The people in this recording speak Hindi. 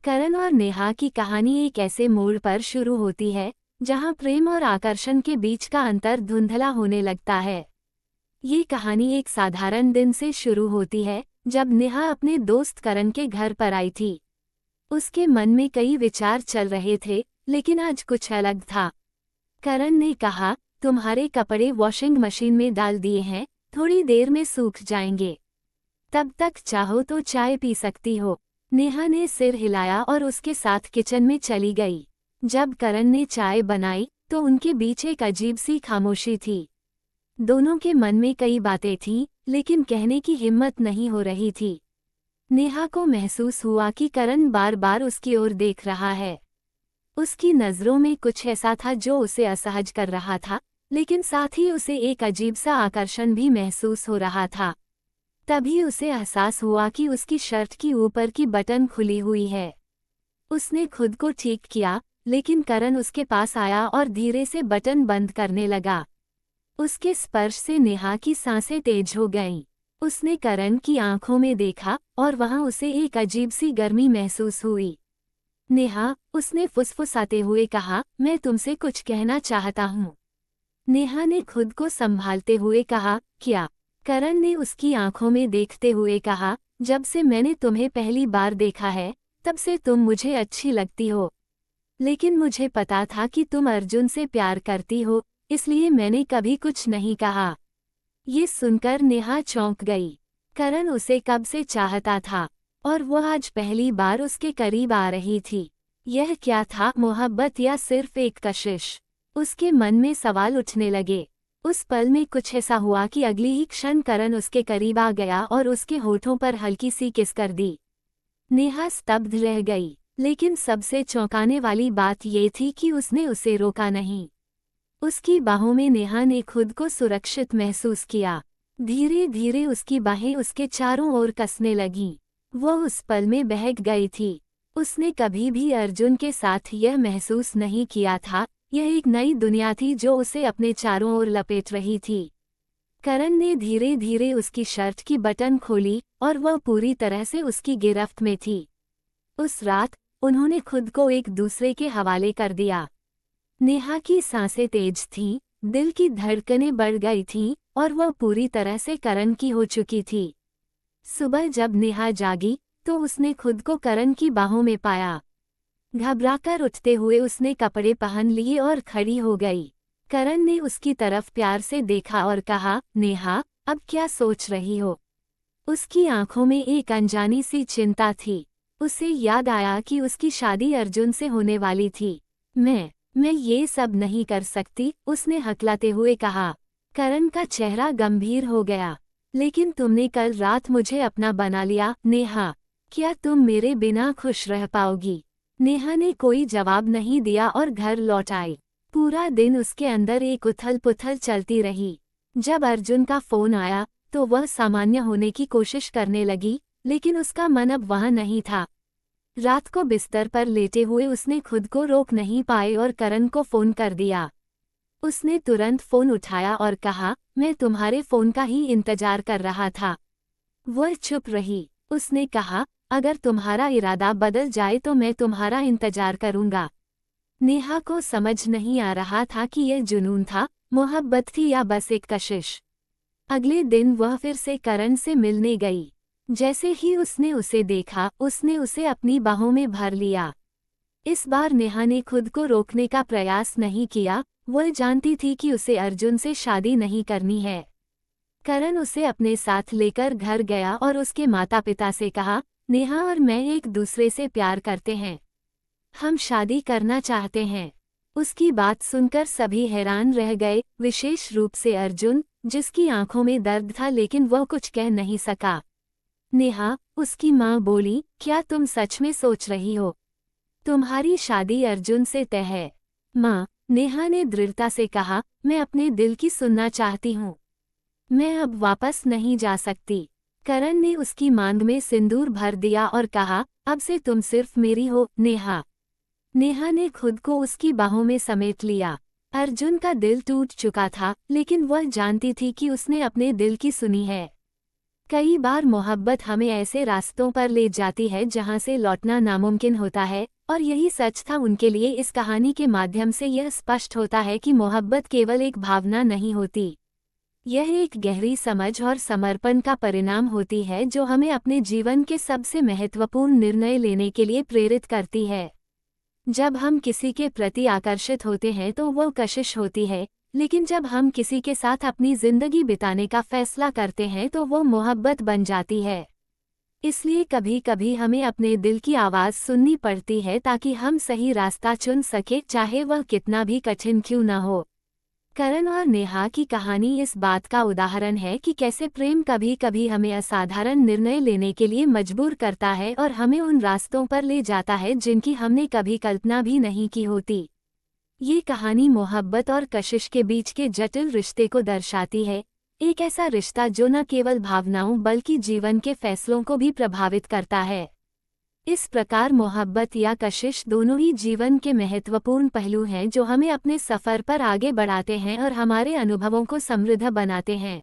करण और नेहा की कहानी एक ऐसे मोड़ पर शुरू होती है जहां प्रेम और आकर्षण के बीच का अंतर धुंधला होने लगता है। ये कहानी एक साधारण दिन से शुरू होती है जब नेहा अपने दोस्त करण के घर पर आई थी। उसके मन में कई विचार चल रहे थे, लेकिन आज कुछ अलग था। करण ने कहा, तुम्हारे कपड़े वॉशिंग मशीन में डाल दिए हैं, थोड़ी देर में सूख जाएंगे। तब तक चाहो तो चाय पी सकती हो। नेहा ने सिर हिलाया और उसके साथ किचन में चली गई। जब करण ने चाय बनाई तो उनके बीच एक अजीब सी खामोशी थी। दोनों के मन में कई बातें थीं, लेकिन कहने की हिम्मत नहीं हो रही थी। नेहा को महसूस हुआ कि करण बार बार उसकी ओर देख रहा है। उसकी नज़रों में कुछ ऐसा था जो उसे असहज कर रहा था, लेकिन साथ ही उसे एक अजीब सा आकर्षण भी महसूस हो रहा था। तभी उसे एहसास हुआ कि उसकी शर्ट की ऊपर की बटन खुली हुई है। उसने खुद को ठीक किया, लेकिन करण उसके पास आया और धीरे से बटन बंद करने लगा। उसके स्पर्श से नेहा की सांसें तेज हो गईं। उसने करण की आंखों में देखा और वहां उसे एक अजीब सी गर्मी महसूस हुई। नेहा, उसने फुसफुसाते हुए कहा, मैं तुमसे कुछ कहना चाहता हूँ। नेहा ने खुद को संभालते हुए कहा, क्या? करण ने उसकी आंखों में देखते हुए कहा, जब से मैंने तुम्हें पहली बार देखा है, तब से तुम मुझे अच्छी लगती हो। लेकिन मुझे पता था कि तुम अर्जुन से प्यार करती हो, इसलिए मैंने कभी कुछ नहीं कहा। ये सुनकर नेहा चौंक गई। करण उसे कब से चाहता था, और वह आज पहली बार उसके करीब आ रही थी। यह क्या था, मोहब्बत या सिर्फ एक कशिश? उसके मन में सवाल उठने लगे। उस पल में कुछ ऐसा हुआ कि अगली ही क्षण करण उसके करीब आ गया और उसके होठों पर हल्की सी किस कर दी। नेहा स्तब्ध रह गई, लेकिन सबसे चौंकाने वाली बात ये थी कि उसने उसे रोका नहीं। उसकी बाहों में नेहा ने खुद को सुरक्षित महसूस किया। धीरे धीरे उसकी बाहें उसके चारों ओर कसने लगीं। वह उस पल में बहक गई थी। उसने कभी भी अर्जुन के साथ यह महसूस नहीं किया था। यह एक नई दुनिया थी जो उसे अपने चारों ओर लपेट रही थी। करण ने धीरे धीरे उसकी शर्ट की बटन खोली और वह पूरी तरह से उसकी गिरफ्त में थी। उस रात उन्होंने खुद को एक दूसरे के हवाले कर दिया। नेहा की सांसें तेज थीं, दिल की धड़कनें बढ़ गई थीं और वह पूरी तरह से करण की हो चुकी थी। सुबह जब नेहा जागी तो उसने खुद को करण की बाहों में पाया। घबराकर उठते हुए उसने कपड़े पहन लिए और खड़ी हो गई। करण ने उसकी तरफ प्यार से देखा और कहा, नेहा, अब क्या सोच रही हो? उसकी आंखों में एक अनजानी सी चिंता थी। उसे याद आया कि उसकी शादी अर्जुन से होने वाली थी। मैं ये सब नहीं कर सकती, उसने हकलाते हुए कहा। करण का चेहरा गंभीर हो गया। लेकिन तुमने कल रात मुझे अपना बना लिया, नेहा। क्या तुम मेरे बिना खुश रह पाओगी? नेहा ने कोई जवाब नहीं दिया और घर लौट आई। पूरा दिन उसके अंदर एक उथल-पुथल चलती रही। जब अर्जुन का फोन आया तो वह सामान्य होने की कोशिश करने लगी, लेकिन उसका मन अब वहाँ नहीं था। रात को बिस्तर पर लेटे हुए उसने खुद को रोक नहीं पाए और करण को फोन कर दिया। उसने तुरंत फोन उठाया और कहा, मैं तुम्हारे फोन का ही इंतजार कर रहा था। वह चुप रही। उसने कहा, अगर तुम्हारा इरादा बदल जाए तो मैं तुम्हारा इंतजार करूंगा। नेहा को समझ नहीं आ रहा था कि यह जुनून था, मोहब्बत थी या बस एक कशिश। अगले दिन वह फिर से करण से मिलने गई। जैसे ही उसने उसे देखा, उसने उसे अपनी बाहों में भर लिया। इस बार नेहा ने खुद को रोकने का प्रयास नहीं किया। वह जानती थी कि उसे अर्जुन से शादी नहीं करनी है। करण उसे अपने साथ लेकर घर गया और उसके माता पिता से कहा, नेहा और मैं एक दूसरे से प्यार करते हैं। हम शादी करना चाहते हैं। उसकी बात सुनकर सभी हैरान रह गए, विशेष रूप से अर्जुन, जिसकी आंखों में दर्द था लेकिन वह कुछ कह नहीं सका। नेहा, उसकी माँ बोली, क्या तुम सच में सोच रही हो? तुम्हारी शादी अर्जुन से तय है। माँ, नेहा ने दृढ़ता से कहा, मैं अपने दिल की सुनना चाहती हूँ। मैं अब वापस नहीं जा सकती। करण ने उसकी मांग में सिंदूर भर दिया और कहा, अब से तुम सिर्फ मेरी हो, नेहा। नेहा ने खुद को उसकी बाहों में समेट लिया। अर्जुन का दिल टूट चुका था, लेकिन वह जानती थी कि उसने अपने दिल की सुनी है। कई बार मोहब्बत हमें ऐसे रास्तों पर ले जाती है जहां से लौटना नामुमकिन होता है, और यही सच था उनके लिए। इस कहानी के माध्यम से यह स्पष्ट होता है कि मोहब्बत केवल एक भावना नहीं होती। यह एक गहरी समझ और समर्पण का परिणाम होती है जो हमें अपने जीवन के सबसे महत्वपूर्ण निर्णय लेने के लिए प्रेरित करती है। जब हम किसी के प्रति आकर्षित होते हैं तो वो कशिश होती है, लेकिन जब हम किसी के साथ अपनी जिंदगी बिताने का फैसला करते हैं तो वो मोहब्बत बन जाती है। इसलिए कभी कभी हमें अपने दिल की आवाज़ सुननी पड़ती है ताकि हम सही रास्ता चुन सके, चाहे वह कितना भी कठिन क्यों न हो। करण और नेहा की कहानी इस बात का उदाहरण है कि कैसे प्रेम कभी कभी हमें असाधारण निर्णय लेने के लिए मजबूर करता है और हमें उन रास्तों पर ले जाता है जिनकी हमने कभी कल्पना भी नहीं की होती। ये कहानी मोहब्बत और कशिश के बीच के जटिल रिश्ते को दर्शाती है, एक ऐसा रिश्ता जो न केवल भावनाओं बल्कि जीवन के फैसलों को भी प्रभावित करता है। इस प्रकार मोहब्बत या कशिश दोनों ही जीवन के महत्वपूर्ण पहलू हैं जो हमें अपने सफ़र पर आगे बढ़ाते हैं और हमारे अनुभवों को समृद्ध बनाते हैं।